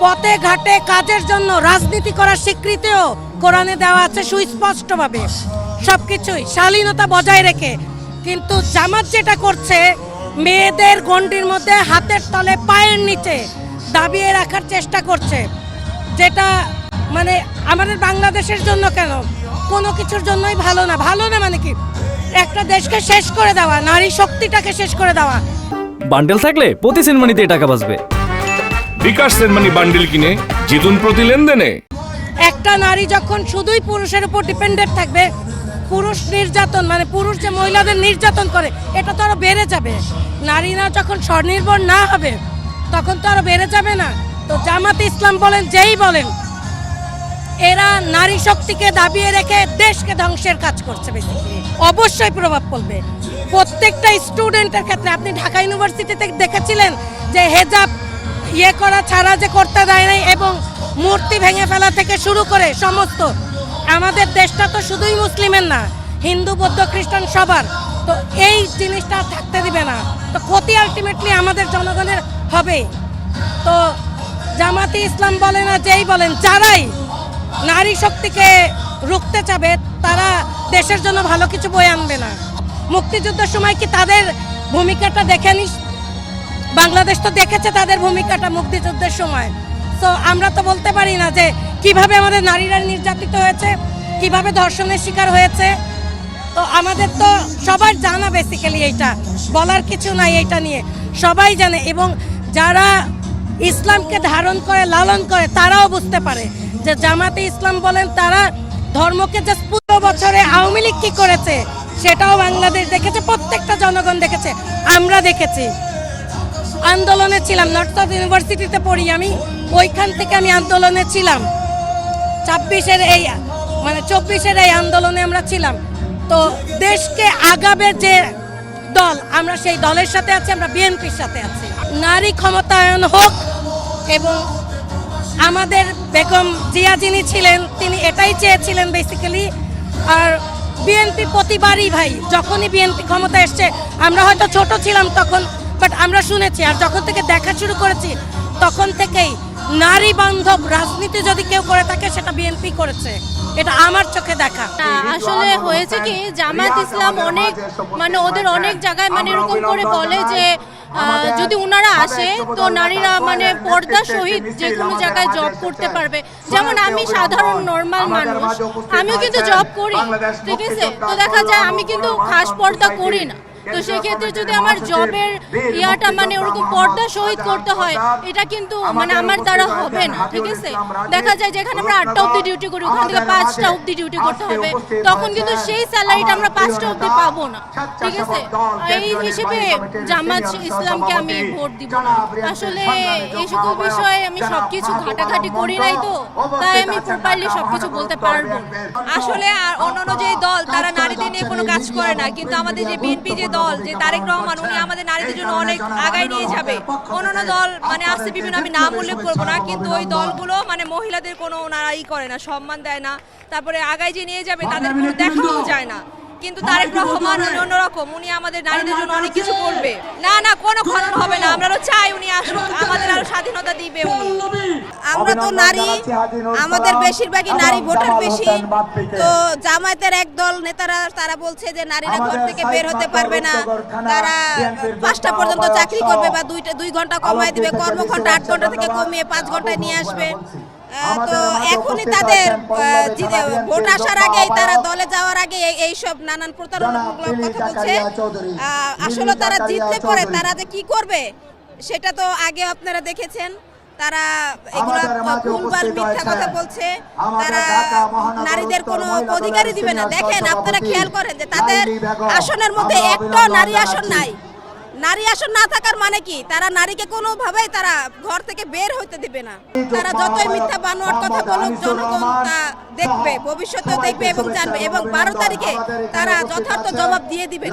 পথে ঘাটে কাজের জন্য রাজনীতি করার স্বীকৃতিও কোরআনে দেওয়া আছে সুস্পষ্টভাবে, সবকিছুই শালীনতা বজায় রেখে। কিন্তু জামাত যেটা করছে, মেয়েদের গণ্ডির মধ্যে হাতের তলে পায়ের নিচে দাবিয়ে রাখার চেষ্টা করছে, যেটা মানে আমাদের বাংলাদেশের জন্য কেন কোনো কিছুর জন্যই ভালো না। ভালো না মানে কি, একটা দেশকে শেষ করে দেওয়া, নারী শক্তিটাকে শেষ করে দেওয়া। বান্ডেল থাকলে প্রতি সেনমানিতে টাকা বাঁচবে। বিকাশ সেনমানি বান্ডেল কিনে জিতুন প্রতি লেনদেনে। একটা নারী যখন শুধুই পুরুষের উপর ডিপেন্ডেন্ট থাকবে, পুরুষ নির্যাতন মানে পুরুষ যে মহিলাদের নির্যাতন করে, এটা তো আরো বেড়ে যাবে। নারীরা যখন স্বনির্ভর না হবে তখন তো আরো বেড়ে যাবে না। তো জামাতে ইসলাম বলেন, যেই বলেন, এরা নারী শক্তিকে দাবিয়ে রেখে দেশকে ধ্বংসের কাজ করছে। বেসিক্যালি অবশ্যই প্রভাব পড়বে প্রত্যেকটা স্টুডেন্টের ক্ষেত্রে। আপনি ঢাকা ইউনিভার্সিটিতে দেখেছিলেন যে হেজাব করা ছাড়া যে করতে দেয় নাই, এবং মূর্তি ভেঙে ফেলা থেকে শুরু করে সমস্ত। আমাদের দেশটা তো শুধুই মুসলিমের না, হিন্দু বৌদ্ধ খ্রিস্টান সবার। তো এই জিনিসটা থাকতে দিবে না, তো ক্ষতি আলটিমেটলি আমাদের জনগণের হবে। তো জামাতে ইসলাম বলে না, যেই বলেন, যারাই নারী শক্তিকে রুখতে চাবে তারা দেশের জন্য ভালো কিছু বয়ে আনবে না। মুক্তিযুদ্ধের সময় কি তাদের ভূমিকাটা দেখেনি? বাংলাদেশ তো দেখেছে তাদের ভূমিকাটা মুক্তিযুদ্ধের সময়। তো আমরা তো বলতে পারি না যে কিভাবে আমাদের নারীরা নির্যাতিত হয়েছে, কিভাবে ধর্ষণের শিকার হয়েছে। তো আমাদের তো সবার জানা, বেসিক্যালি এইটা বলার কিছু নাই, এইটা নিয়ে সবাই জানে। এবং যারা ইসলামকে ধারণ করে লালন করে তারাও বুঝতে পারে যে জামাতে ইসলাম বলেন, তারা ধর্মকে যে ১৫ বছরে আওয়ামী লীগ কি করেছে সেটাও বাংলাদেশ দেখেছে, প্রত্যেকটা জনগণ দেখেছে, আমরা দেখেছি। আন্দোলনে ছিলাম, নর্থ সাউথ ইউনিভার্সিটিতে পড়ি আমি, ওইখান থেকে আমি আন্দোলনে ছিলাম। ২৬-এর এই মানে ২৪-এর এই আন্দোলনে আমরা ছিলাম। তো দেশকে আগাবে যে দল, আমরা সেই দলের সাথে আছি, আমরা বিএনপির সাথে আছি। নারী ক্ষমতায়ন হোক, এবং আমাদের বেগম জিয়া যিনি ছিলেন তিনি এটাই চেয়েছিলেন বেসিক্যালি। আর বিএনপি প্রতিবারই ভাই, যখনই বিএনপি ক্ষমতা এসছে, আমরা হয়তো ছোট ছিলাম তখন, বাট আমরা শুনেছি। আর যখন থেকে দেখা শুরু করেছি তখন থেকেই নারী বান্ধব রাজনীতি যদি কেউ করে থাকে সেটা বিএনপি করেছে, এটা আমার চোখে দেখা। আসলে হয়েছে কি, জামাত ইসলাম অনেক মানে ওদের অনেক জায়গায় মানে এরকম করে বলে যে যদি ওনারা আসে তো নারীরা মানে পর্দা সহিত যে কোনো জায়গায় জব করতে পারবে। যেমন আমি সাধারণ নর্মাল মানুষ, আমিও কিন্তু জব করি, ঠিক আছে? তো দেখা যায় আমি কিন্তু খাস পর্দা করি না। তো সেক্ষেত্রে যদি আমার জবের ইয়াটা মানে ওরকম পর্দা সহিত করতে হয়, এটা কিন্তু মানে আমার দ্বারা হবে না, ঠিক আছে? দেখা যায় যেখানে আমরা 8টা অবধি ডিউটি করি, ওখান থেকে 5টা অবধি ডিউটি করতে হবে, তখন কিন্তু সেই স্যালারিটা আমরা 5টা অবধি পাবো না, ঠিক আছে? এই হিসেবে জামাত ইসলামকে আমি ভোট দিব না। আসলে এই সকল বিষয়ে আমি সবকিছু ঘাটাঘাটি করি নাই, তো তাই আমি প্রপারলি সবকিছু বলতে পারবো। আসলে আর অন্যান্য যে দল তারা নারীদের নিয়ে কোনো কাজ করে না, কিন্তু আমাদের যে বিএনপি যে দল, যে তারেক রহমান, উনি আমাদের নারীদের জন্য অনেক আগায় নিয়ে যাবে। অন্যান্য দল মানে আছে বিভিন্ন, আমি নাম উল্লেখ করবো না, কিন্তু ওই দলগুলো মানে মহিলাদের কোনো ওনারাই করে না, সম্মান দেয় না, তারপরে আগায় যে নিয়ে যাবে তাদের কোনো দেখাও যায় না। কিন্তু তারেক রহমান অন্যরকম, উনি আমাদের নারীদের জন্য অনেক কিছু করবে। না না, কোনো খনন হবে না, আমরা চাই উনি আসুক, আমাদের আরো স্বাধীনতা দিবে উনি। আমরা তো নারী, আমাদের বেশিরভাগই নারী ভোটার বেশি। তো জামায়াতের একদল নেতারা তারা বলছে যে নারীরা ঘর থেকে বের হতে পারবে না, তারা 5টা পর্যন্ত চাকরি করবে বা 2 ঘন্টা কমায় দিবে, কর্মঘণ্টা 8 ঘন্টা থেকে কমিয়ে 5 ঘন্টায় নিয়ে আসবে। তো এখনই তাদের ভোট আসার আগেই, তারা দলে যাওয়ার আগে এইসব নানান প্রতারণামূলক কথা বলছে। আসলে তারা জিতলে পরে তারা যে কি করবে সেটা তো আগে আপনারা দেখেছেন। তারা এগুলা ভুলভাল মিথ্যা কথা বলছে, তারা নারীদের কোনো অধিকারই দিবে না। দেখেন, আপনারা খেয়াল করেন যে তাদের আসনের মধ্যে একটা নারী আসন নাই। নারী আসন না থাকার মানে কি, তারা নারীকে কোনোভাবেই তারা ঘর থেকে বের হইতে দিবে না। তারা যতই মিথ্যা বানোয়ার কথা বলুক, জনগণ তা দেখবে, ভবিষ্যতেও দেখবে এবং জানবে, এবং 12 তারিখে তারা যথার্থ জবাব দিয়ে দিবে।